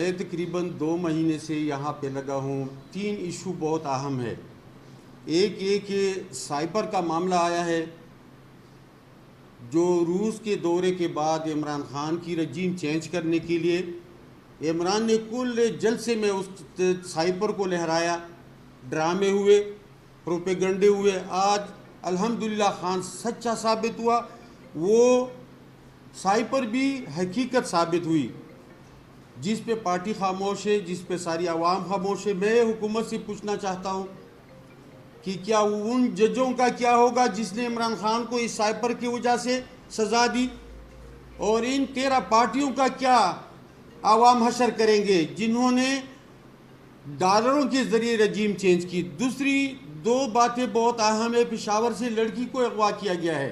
میں تقریباً 2 مہینے سے یہاں پہ لگا ہوں. 3 ایشو بہت اہم ہے. ایک یہ کہ سائپر کا معاملہ آیا ہے جو روس کے دورے کے بعد عمران خان کی رجیم چینج کرنے کے لیے عمران نے کل جلسے میں اس سائپر کو لہرایا. ڈرامے ہوئے, پروپیگنڈے ہوئے. آج الحمدللہ خان سچا ثابت ہوا. وہ سائپر بھی حقیقت ثابت ہوئی. جس پہ پارٹی خاموش ہے, جس پہ ساری عوام خاموش ہے. میں حکومت سے پوچھنا چاہتا ہوں کہ کیا ان ججوں کا کیا ہوگا جس نے عمران خان کو اس سائپر کی وجہ سے سزا دی, اور ان 13 پارٹیوں کا کیا عوام حشر کریں گے جنہوں نے ڈالروں کے ذریعے رجیم چینج کی. دوسری 2 باتیں بہت اہم ہے. پشاور سے لڑکی کو اغوا کیا گیا ہے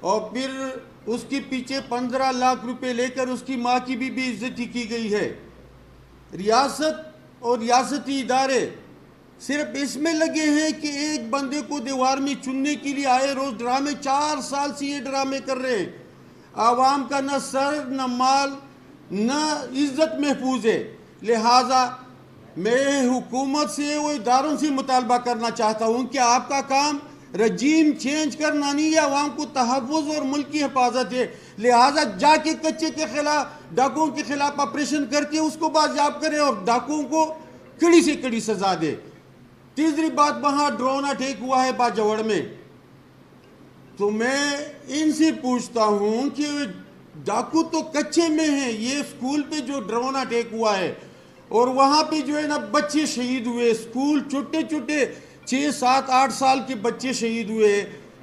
اور پھر اس کے پیچھے 15 لاکھ روپے لے کر اس کی ماں کی بھی بے عزتی کی گئی ہے. ریاست اور ریاستی ادارے صرف اس میں لگے ہیں کہ ایک بندے کو دیوار میں چننے کے لیے آئے روز ڈرامے. 4 سال سے یہ ڈرامے کر رہے ہیں. عوام کا نہ سر نہ مال نہ عزت محفوظ ہے. لہٰذا میں حکومت سے و اداروں سے مطالبہ کرنا چاہتا ہوں کہ آپ کا کام رجیم چینج کرنا نہیں ہے, عوام کو تحفظ اور ملک کی حفاظت ہے. لہٰذا جا کے کچے کے خلاف, ڈاکوؤں کے خلاف آپریشن کر کے اس کو بازیاب کرے اور ڈاکوؤں کو کڑی سے کڑی سزا دے. تیسری بات, وہاں ڈرون اٹیک ہوا ہے باجوڑ میں. تو میں ان سے پوچھتا ہوں کہ ڈاکو تو کچے میں ہیں. یہ اسکول پہ جو ڈرون اٹیک ہوا ہے اور وہاں پہ جو ہے نا بچے شہید ہوئے, اسکول چھوٹے چھوٹے 6 7 8 سال کے بچے شہید ہوئے.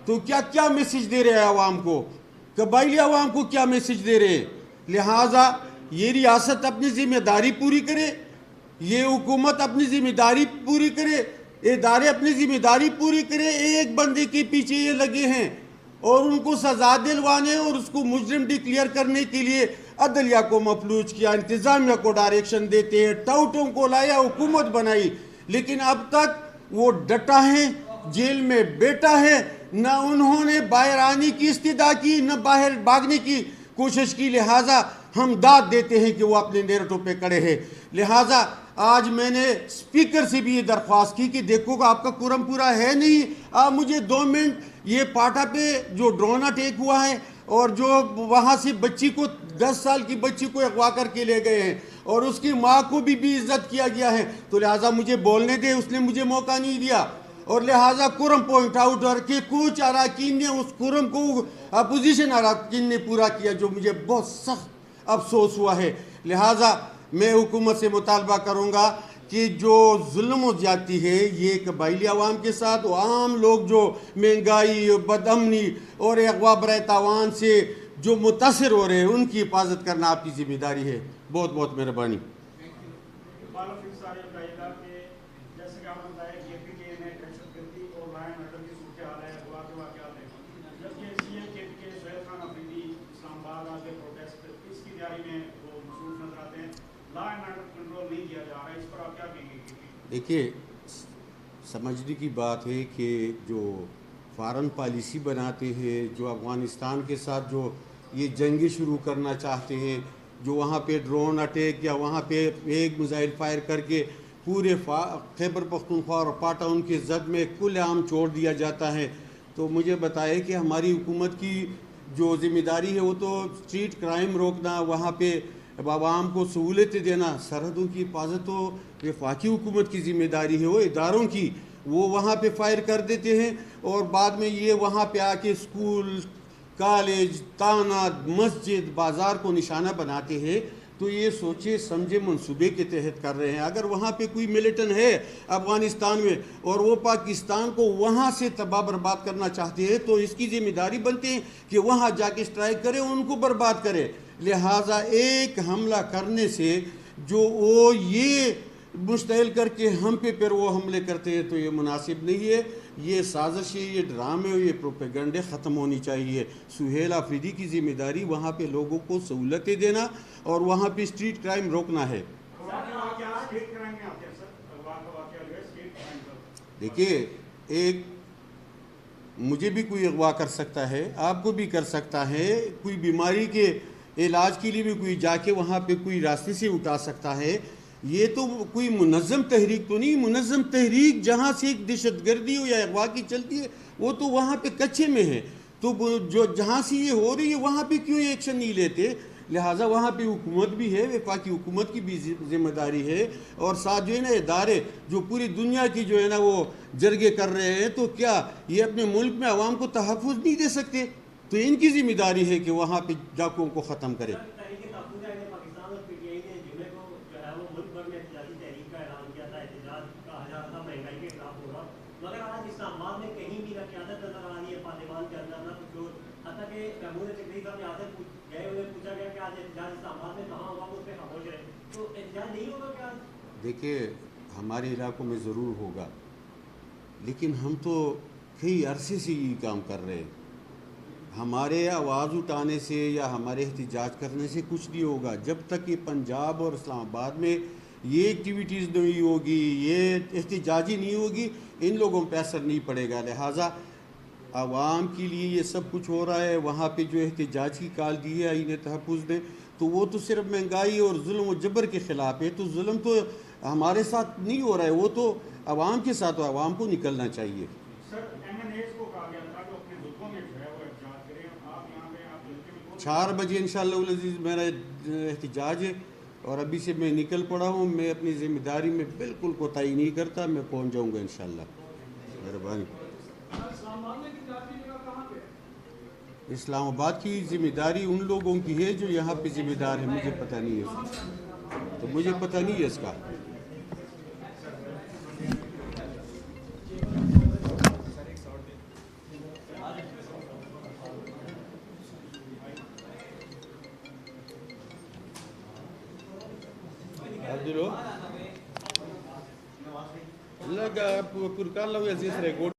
تو کیا میسج دے رہے ہیں عوام کو, قبائلی عوام کو کیا میسج دے رہے ہیں؟ لہٰذا یہ ریاست اپنی ذمہ داری پوری کرے, یہ حکومت اپنی ذمہ داری پوری کرے, ادارے اپنی ذمہ داری پوری کرے. ایک بندے کے پیچھے یہ لگے ہیں اور ان کو سزا دلوانے اور اس کو مجرم ڈکلیئر کرنے کے لیے عدلیہ کو مفلوج کیا, انتظامیہ کو ڈائریکشن دیتے ہیں, ٹاؤٹوں کو لایا, حکومت بنائی. لیکن اب تک وہ ڈٹا ہے, جیل میں بیٹا ہے. نہ انہوں نے باہر آنے کی استدعا کی, نہ باہر بھاگنے کی کوشش کی. لہٰذا ہم داد دیتے ہیں کہ وہ اپنے نیرٹوں پہ کڑے ہیں. لہٰذا آج میں نے اسپیکر سے بھی یہ درخواست کی کہ دیکھو کہ آپ کا قرم پورا ہے نہیں, آپ مجھے 2 منٹ یہ پاٹا پہ جو ڈرون اٹیک ہوا ہے اور جو وہاں سے بچی کو 10 سال کی بچی کو اغوا کر کے لے گئے ہیں اور اس کی ماں کو بھی بے عزت کیا گیا ہے, تو لہٰذا مجھے بولنے دے. اس نے مجھے موقع نہیں دیا اور لہٰذا قرم پوائنٹ آؤٹ کر کے کچھ اراکین نے اس قرم کو اپوزیشن اراکین نے پورا کیا, جو مجھے بہت سخت افسوس ہوا ہے. لہٰذا میں حکومت سے مطالبہ کروں گا کہ جو ظلم و زیادتی ہے یہ قبائلی عوام کے ساتھ, عام لوگ جو مہنگائی, بدامنی اور اغوا برائے تاوان سے جو متاثر ہو رہے ہیں, ان کی حفاظت کرنا آپ کی ذمہ داری ہے. بہت بہت مہربانی. دیکھیے, سمجھنے کی بات ہے کہ جو فارن پالیسی بناتے ہیں, جو افغانستان کے ساتھ جو یہ جنگیں شروع کرنا چاہتے ہیں, جو وہاں پہ ڈرون اٹیک یا وہاں پہ ایک میزائل فائر کر کے پورے خیبر پختونخوا اور پاٹا ان کے زد میں کل عام چھوڑ دیا جاتا ہے, تو مجھے بتائے کہ ہماری حکومت کی جو ذمہ داری ہے وہ تو اسٹریٹ کرائم روکنا, وہاں پہ عوام کو سہولتیں دینا. سرحدوں کی حفاظت تو وفاقی حکومت کی ذمہ داری ہے, وہ اداروں کی. وہ وہاں پہ فائر کر دیتے ہیں اور بعد میں یہ وہاں پہ آ کے اسکول, کالج, تانا, مسجد, بازار کو نشانہ بناتے ہیں. تو یہ سوچے سمجھے منصوبے کے تحت کر رہے ہیں. اگر وہاں پہ کوئی ملیٹن ہے افغانستان میں اور وہ پاکستان کو وہاں سے تباہ برباد کرنا چاہتے ہیں, تو اس کی ذمہ داری بنتے ہیں کہ وہاں جا کے اسٹرائک کرے, ان کو برباد کرے. لہٰذا ایک حملہ کرنے سے جو وہ یہ مشتعل کر کے ہم پہ پھر وہ حملے کرتے ہیں, تو یہ مناسب نہیں ہے. یہ سازش ہے, یہ ڈرامے, یہ پروپیگنڈے ختم ہونی چاہیے. سہیل آفریدی کی ذمہ داری وہاں پہ لوگوں کو سہولتیں دینا اور وہاں پہ اسٹریٹ کرائم روکنا ہے. دیکھیے, ایک مجھے بھی کوئی اغوا کر سکتا ہے, آپ کو بھی کر سکتا ہے. کوئی بیماری کے علاج کے لیے بھی کوئی جا کے وہاں پہ کوئی راستے سے اٹھا سکتا ہے. یہ تو کوئی منظم تحریک تو نہیں. منظم تحریک جہاں سے ایک دہشت گردی ہو یا اغوا کی چلتی ہے وہ تو وہاں پہ کچے میں ہے. تو جو جہاں سے یہ ہو رہی ہے وہاں پہ کیوں ایکشن نہیں لیتے؟ لہٰذا وہاں پہ حکومت بھی ہے, وفاقی حکومت کی بھی ذمہ داری ہے, اور ساتھ جو ہے نا ادارے جو پوری دنیا کی جو ہے نا وہ جرگے کر رہے ہیں, تو کیا یہ اپنے ملک میں عوام کو تحفظ نہیں دے سکتے؟ تو ان کی ذمہ داری ہے کہ وہاں پہ ڈاکوؤں کو ختم کرے. مگر آج اسلام آباد میں کہیں بھی نہ قیادت نظر آ رہی ہے پارلیمان کے اندر نہ کچھ اور. حتیٰ کہ محمود چکری صاحب یہاں سے گئے ہوئے پوچھا گیا کہ آج احتجاج اسلام آباد میں کہاں ہوگا, اس پہ خاموش رہے. تو احتجاج نہیں ہوگا کیا؟ دیکھیے ہمارے علاقوں میں ضرور ہوگا, لیکن ہم تو کئی عرصے سے یہ کام کر رہے ہیں. ہمارے آواز اٹھانے سے یا ہمارے احتجاج کرنے سے کچھ نہیں ہوگا. جب تک یہ پنجاب اور اسلام آباد میں یہ ایکٹیویٹیز نہیں ہوگی, یہ احتجاجی نہیں ہوگی, ان لوگوں پہ اثر نہیں پڑے گا. لہٰذا عوام کے لیے یہ سب کچھ ہو رہا ہے. وہاں پہ جو احتجاج کی کال دی ہے آئین تحفظ نے, تو وہ تو صرف مہنگائی اور ظلم و جبر کے خلاف ہے. تو ظلم تو ہمارے ساتھ نہیں ہو رہا ہے, وہ تو عوام کے ساتھ ہو. عوام کو نکلنا چاہیے. سر MNAs کو کہا گیا تھا کہ اپنے ملکوں میں جو ہے وہ احتجاج کریں. آپ یہاں پہ آپ ملک میں 4 بجے انشاءاللہ العزیز میرا احتجاج ہے, اور ابھی سے میں نکل پڑا ہوں. میں اپنی ذمہ داری میں بالکل کوتاہی نہیں کرتا. میں پہنچ جاؤں گا انشاءاللہ. مہربانی. اسلام آباد کی ذمہ داری ان لوگوں کی ہے جو یہاں پہ ذمہ دار ہے. مجھے پتہ نہیں ہے اس کا, تو مجھے پتہ نہیں ہے اس کا. لگا پورکان لو یا زیس ریکورڈ